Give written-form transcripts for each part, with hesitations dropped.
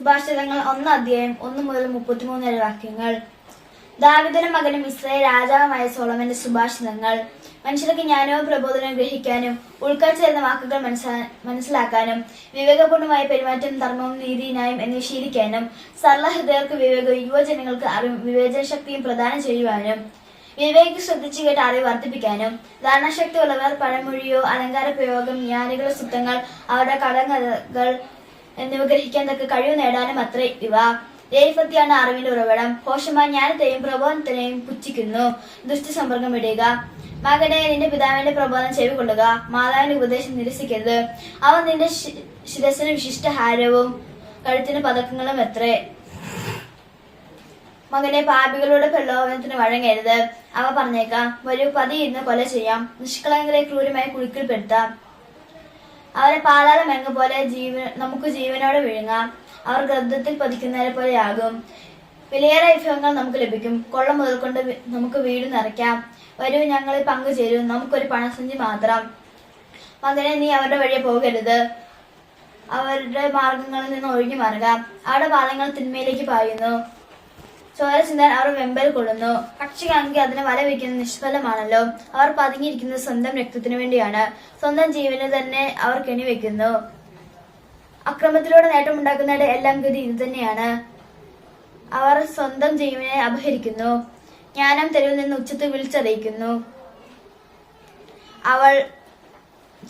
സുഭാഷിതങ്ങൾ 1 അധ്യായം 1 മുതൽ 33 വരെ വാക്യങ്ങൾ. ദാവീദിന്റെ മകനും ഇസ്രായേൽ രാജാവുമായ സോളമന്റെ സുഭാഷിതങ്ങൾ. മനുഷ്യർക്ക് ജ്ഞാനവും പ്രബോധനവും ഗ്രഹിക്കാനും ഉൾക്കാഴ്ച എന്ന വാക്കുകൾ മനസ്സിലാക്കാനും വിവേകപൂർണമായ പെരുമാറ്റം ധർമ്മവും നീതി ന്യായം എന്നിവ ശീലിക്കാനും സർലഹൃദയർക്ക് വിവേകവും യുവജനങ്ങൾക്ക് അറിവും വിവേചനശക്തിയും പ്രദാനം ചെയ്യുവാനും വിവേകി ശ്രദ്ധിച്ചു കേട്ട് അറിവ് വർദ്ധിപ്പിക്കാനും ധാരണശക്തി ഉള്ളവർ പഴമൊഴിയോ അലങ്കാര പ്രയോഗം ജ്ഞാനികളുടെ സൂത്രങ്ങൾ അവരുടെ കടങ്കഥകൾ എന്നിവ ഗ്രഹിക്കാൻ തക്ക കഴിവ് നേടാനും അത്രേ ഇവ. ദൈവഭക്തിയാണ് അറിവിന്റെ ഉറവിടം. ഭോഷമായ ജ്ഞാനത്തെയും പ്രബോധനത്തെയും പുച്ഛിക്കുന്നു. ദുഷ്ടസമ്പർക്കം വിടുക. മകനെ, നിന്റെ പിതാവിന്റെ പ്രബോധനം ചെവികൊള്ളുക. മാതാവിന്റെ ഉപദേശം നിരസിക്കരുത്. അവൻ നിന്റെ ശിരസിന് വിശിഷ്ടഹാരവും കഴുത്തിന് പതക്കങ്ങളും എത്രേ. മകനെ, പാപികളുടെ പ്രലോഭനത്തിന് വഴങ്ങരുത്. അവ പറഞ്ഞേക്കാം, വരൂ പതിയിരുന്ന് കൊല ചെയ്യാം, നിഷ്കളങ്കരെ ക്രൂരമായി കുഴുക്കിൽപ്പെടുത്താം. അവരെ പാതാളമെങ്ങ പോലെ നമുക്ക് ജീവനോടെ വിഴുങ്ങാം. അവർ ഗർഭത്തിൽ പതിക്കുന്നവരെ പോലെയാകും. വിലയേറെ വിഭവങ്ങൾ നമുക്ക് ലഭിക്കും. കൊള്ള മുതൽ കൊണ്ട് നമുക്ക് വീട് നിറയ്ക്കാം. വരൂ, ഞങ്ങളിൽ പങ്കുചേരൂ, നമുക്കൊരു പണസഞ്ചി മാത്രം. മകനെ, നീ അവരുടെ വഴിയെ പോകരുത്. അവരുടെ മാർഗങ്ങളിൽ നിന്ന് ഒഴിഞ്ഞു മാറുക. അവരുടെ പാദങ്ങൾ തിന്മയിലേക്ക് പായുന്നു. ചോര ചിന്താൻ അവർ വെമ്പൽ കൊള്ളുന്നു. പക്ഷിയാണെങ്കിൽ അതിനെ വല വയ്ക്കുന്നത് നിഷ്ഫലമാണല്ലോ. അവർ പതുങ്ങിയിരിക്കുന്നത് സ്വന്തം രക്തത്തിനു വേണ്ടിയാണ്. സ്വന്തം ജീവന് തന്നെ അവർ കെണിവെക്കുന്നു. അക്രമത്തിലൂടെ നേട്ടമുണ്ടാക്കുന്നവരുടെ എല്ലാം ഗതി ഇത് തന്നെയാണ്. അവർ സ്വന്തം ജീവനെ അപഹരിക്കുന്നു. ജ്ഞാനം തെരുവിൽ നിന്ന് ഉച്ചത്തിൽ വിളിച്ചറിയിക്കുന്നു. അവൾ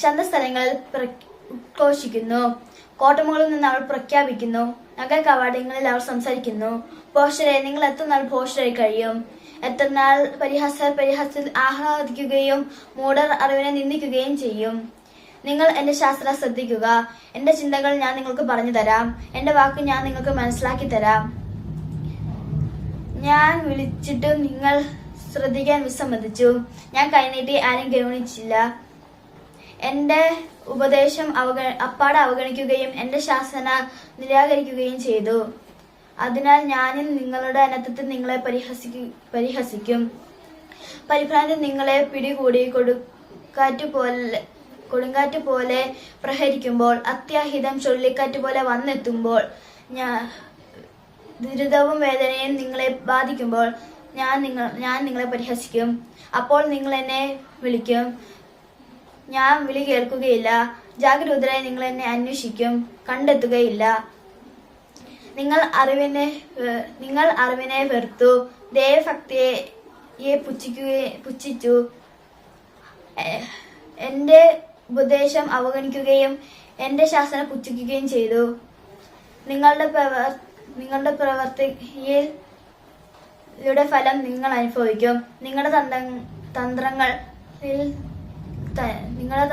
ചന്തസ്ഥലങ്ങളിൽ ഉദ്ഘോഷിക്കുന്നു. കോട്ടമുകളിൽ നിന്ന് അവൾ പ്രഖ്യാപിക്കുന്നു. നഗര കവാടങ്ങളിൽ അവർ സംസാരിക്കുന്നു. ഭോഷരെ, നിങ്ങൾ എത്രനാൾ ഭോഷരായി കഴിയും? എത്രനാൾ പരിഹാസത്തിൽ ആഹ്ലാദിക്കുകയും മൂഢർ അറിവിനെ നിന്ദിക്കുകയും ചെയ്യും? നിങ്ങൾ എന്റെ ശാസ്ത്രം ശ്രദ്ധിക്കുക. എന്റെ ചിന്തകൾ ഞാൻ നിങ്ങൾക്ക് പറഞ്ഞു തരാം. എന്റെ വാക്ക് ഞാൻ നിങ്ങൾക്ക് മനസ്സിലാക്കി തരാം. ഞാൻ വിളിച്ചിട്ടും നിങ്ങൾ ശ്രദ്ധിക്കാൻ വിസമ്മതിച്ചു. ഞാൻ കൈനീട്ടി ആരും ഗൗനിച്ചില്ല. എന്റെ ഉപദേശം അപ്പാടെ അവഗണിക്കുകയും എന്റെ ശാസന നിരാകരിക്കുകയും ചെയ്തു. അതിനാൽ ഞാനും നിങ്ങളുടെ അനർത്ഥത്തിൽ നിങ്ങളെ പരിഹസിക്കും. പരിഭ്രാന്തി നിങ്ങളെ പിടികൂടി കൊടുങ്കാറ്റ് പോലെ പ്രഹരിക്കുമ്പോൾ, അത്യാഹിതം ചുഴലിക്കാറ്റ് പോലെ വന്നെത്തുമ്പോൾ, ദുരിതവും വേദനയും നിങ്ങളെ ബാധിക്കുമ്പോൾ ഞാൻ നിങ്ങളെ പരിഹസിക്കും. അപ്പോൾ നിങ്ങൾ എന്നെ വിളിക്കും, ഞാൻ വിളി കേൾക്കുകയില്ല. ജാഗരൂകരായി നിങ്ങൾ എന്നെ അന്വേഷിക്കും, കണ്ടെത്തുകയില്ല. നിങ്ങൾ അറിവിനെ വെറുത്തു, ദൈവഭക്തിയെ പുച്ഛിച്ചു. എന്റെ ഉപദേശം അവഗണിക്കുകയും എന്റെ ശാസനം പുച്ഛിക്കുകയും ചെയ്തു. നിങ്ങളുടെ പ്രവർത്തിയുടെ ഫലം നിങ്ങൾ അനുഭവിക്കും. നിങ്ങളുടെ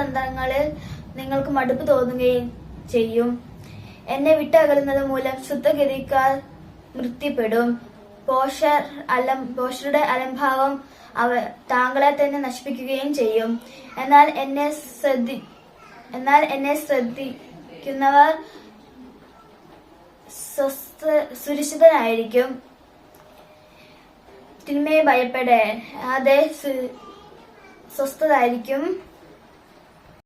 തന്ത്രങ്ങളിൽ നിങ്ങൾക്ക് മടുപ്പ് തോന്നുകയും ചെയ്യും. എന്നെ വിട്ടകലുന്നത് മൂലം ശുദ്ധഗതിക്കാർ മൃത്യുപ്പെടും. ഭോഷരുടെ അലംഭാവം താങ്കളെ തന്നെ നശിപ്പിക്കുകയും ചെയ്യും. എന്നാൽ എന്നെ ശ്രദ്ധിക്കുന്നവർ സുരക്ഷിതനായിരിക്കും. തിന്മയെ ഭയപ്പെടാതെ സ്വസ്ഥതായിരിക്കും.